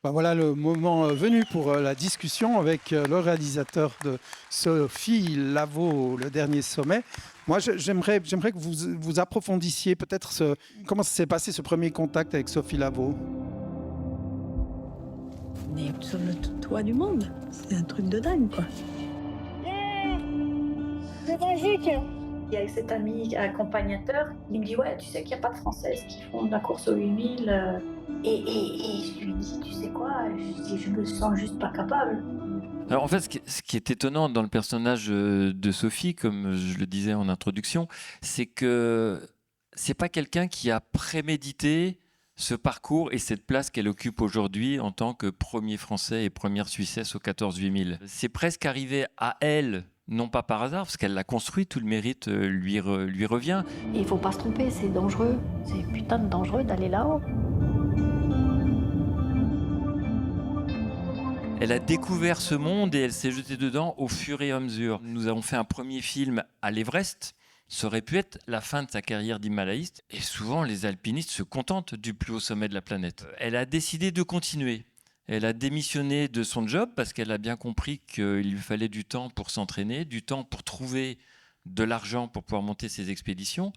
Ben voilà le moment venu pour la discussion avec le réalisateur de Sophie Lavaux, Le Dernier Sommet. Moi, j'aimerais que vous approfondissiez peut-être comment ça s'est passé ce premier contact avec Sophie Lavaux. On est sur le toit du monde. C'est un truc de dingue, quoi. C'est magique. Il y a cet ami accompagnateur, il me dit ouais, tu sais qu'il n'y a pas de Françaises qui font de la course aux 8000. Et je lui dis, tu sais quoi, je me sens juste pas capable. Alors en fait, ce qui est étonnant dans le personnage de Sophie, comme je le disais en introduction, c'est que c'est pas quelqu'un qui a prémédité ce parcours et cette place qu'elle occupe aujourd'hui en tant que premier Français et première Suissesse au 14-8000. C'est presque arrivé à elle, non pas par hasard, parce qu'elle l'a construit, tout le mérite lui revient. Et il faut pas se tromper, c'est dangereux. C'est putain de dangereux d'aller là-haut. Elle a découvert ce monde et elle s'est jetée dedans au fur et à mesure. Nous avons fait un premier film à l'Everest. Ça aurait pu être la fin de sa carrière d'himalayiste. Et souvent, les alpinistes se contentent du plus haut sommet de la planète. Elle a décidé de continuer. Elle a démissionné de son job parce qu'elle a bien compris qu'il lui fallait du temps pour s'entraîner, du temps pour trouver de l'argent pour pouvoir monter ses expéditions.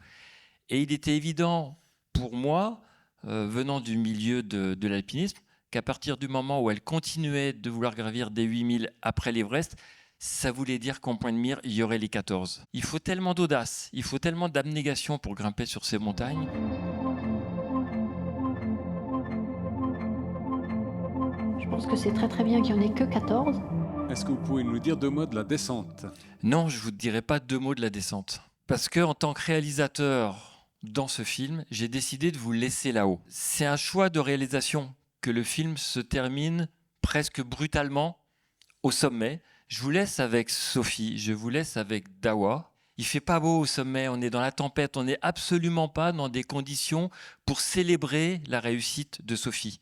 Et il était évident pour moi, venant du milieu de l'alpinisme, qu'à partir du moment où elle continuait de vouloir gravir des 8000 après l'Everest, ça voulait dire qu'en point de mire, il y aurait les 14. Il faut tellement d'audace, il faut tellement d'abnégation pour grimper sur ces montagnes. Je pense que c'est très très bien qu'il n'y en ait que 14. Est-ce que vous pouvez nous dire 2 mots de la descente ? Non, je ne vous dirai pas 2 mots de la descente. Parce qu'en tant que réalisateur dans ce film, j'ai décidé de vous laisser là-haut. C'est un choix de réalisation que le film se termine presque brutalement au sommet. Je vous laisse avec Sophie, je vous laisse avec Dawa. Il fait pas beau au sommet, on est dans la tempête, on n'est absolument pas dans des conditions pour célébrer la réussite de Sophie.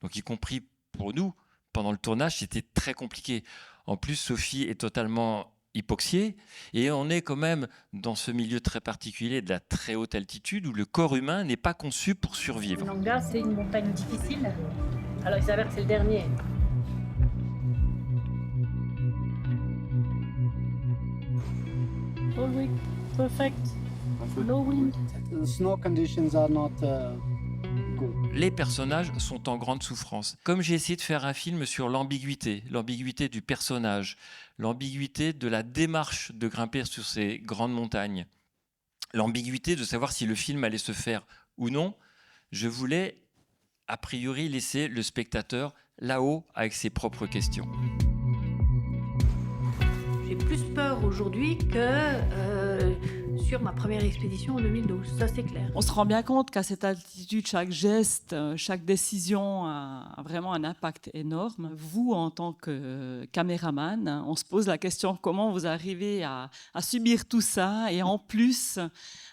Donc y compris pour nous, pendant le tournage, c'était très compliqué. En plus, Sophie est totalement hypoxiée et on est quand même dans ce milieu très particulier de la très haute altitude où le corps humain n'est pas conçu pour survivre. Nanga, c'est une montagne difficile. Alors il s'avère que c'est le dernier. All week, perfect. No wind. The snow conditions are not good. Les personnages sont en grande souffrance. Comme j'ai essayé de faire un film sur l'ambiguïté du personnage, l'ambiguïté de la démarche de grimper sur ces grandes montagnes, l'ambiguïté de savoir si le film allait se faire ou non, je voulais a priori laisser le spectateur là-haut avec ses propres questions. J'ai plus peur aujourd'hui que sur ma première expédition en 2012, ça c'est clair. On se rend bien compte qu'à cette altitude, chaque geste, chaque décision a vraiment un impact énorme. Vous, en tant que caméraman, on se pose la question comment vous arrivez à subir tout ça et en plus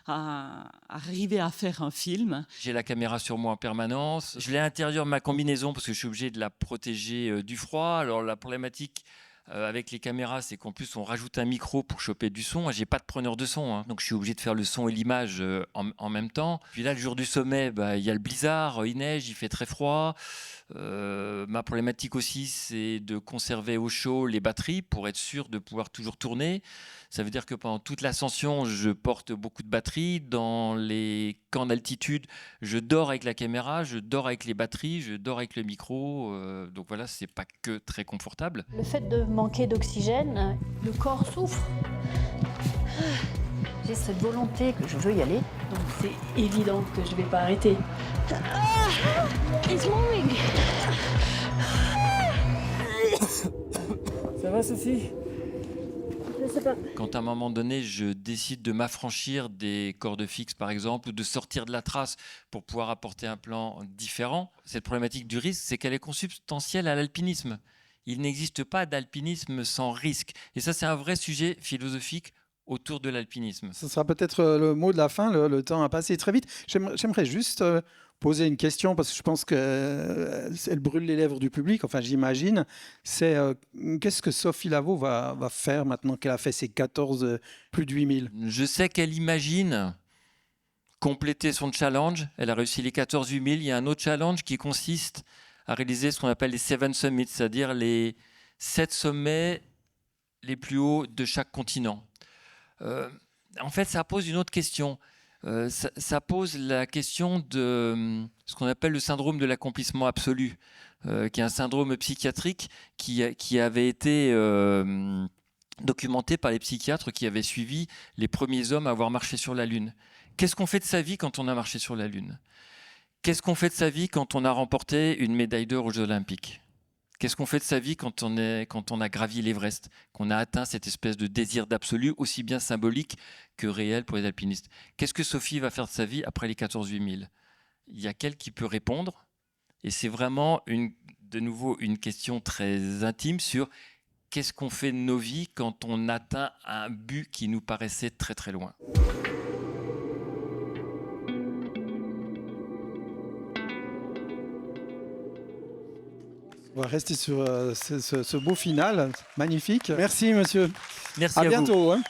à arriver à faire un film. J'ai la caméra sur moi en permanence. Je l'ai à l'intérieur de ma combinaison parce que je suis obligé de la protéger du froid. Alors la problématique avec les caméras, c'est qu'en plus on rajoute un micro pour choper du son. J'ai pas de preneur de son, hein. Donc je suis obligé de faire le son et l'image en même temps. Puis là, le jour du sommet, il y a le blizzard, il neige, il fait très froid. Ma problématique aussi, c'est de conserver au chaud les batteries pour être sûr de pouvoir toujours tourner. Ça veut dire que pendant toute l'ascension, je porte beaucoup de batteries. Dans les camps d'altitude, je dors avec la caméra, je dors avec les batteries, je dors avec le micro. Donc voilà, c'est pas que très confortable. Le fait de manquer d'oxygène, le corps souffre. J'ai cette volonté que je veux y aller. Donc c'est évident que je vais pas arrêter. It's moving. Ça va, Sophie ? Je sais pas. Quand à un moment donné, je décide de m'affranchir des cordes fixes, par exemple, ou de sortir de la trace pour pouvoir apporter un plan différent, cette problématique du risque, c'est qu'elle est consubstantielle à l'alpinisme. Il n'existe pas d'alpinisme sans risque. Et ça, c'est un vrai sujet philosophique autour de l'alpinisme. Ce sera peut-être le mot de la fin, le temps a passé très vite. J'aimerais juste poser une question, parce que je pense qu'elle brûle les lèvres du public, enfin j'imagine. C'est qu'est-ce que Sophie Lavaux va faire maintenant qu'elle a fait ses 14 plus de 8000 ? Je sais qu'elle imagine compléter son challenge. Elle a réussi les 14 8000. Il y a un autre challenge qui consiste a réalisé ce qu'on appelle les 7 Summits, c'est-à-dire les 7 sommets les plus hauts de chaque continent. En fait, ça pose une autre question. Ça pose la question de ce qu'on appelle le syndrome de l'accomplissement absolu, qui est un syndrome psychiatrique qui avait été documenté par les psychiatres qui avaient suivi les premiers hommes à avoir marché sur la Lune. Qu'est-ce qu'on fait de sa vie quand on a marché sur la Lune? Qu'est-ce qu'on fait de sa vie quand on a remporté une médaille d'or aux Jeux Olympiques? Qu'est-ce qu'on fait de sa vie quand on a gravi l'Everest, qu'on a atteint cette espèce de désir d'absolu, aussi bien symbolique que réel pour les alpinistes? Qu'est-ce que Sophie va faire de sa vie après les 14 8000? Il y a qu'elle qui peut répondre. Et c'est vraiment, de nouveau, une question très intime sur qu'est-ce qu'on fait de nos vies quand on atteint un but qui nous paraissait très très loin. On va rester sur ce beau final, magnifique. Merci monsieur. Merci À à vous. bientôt. Hein.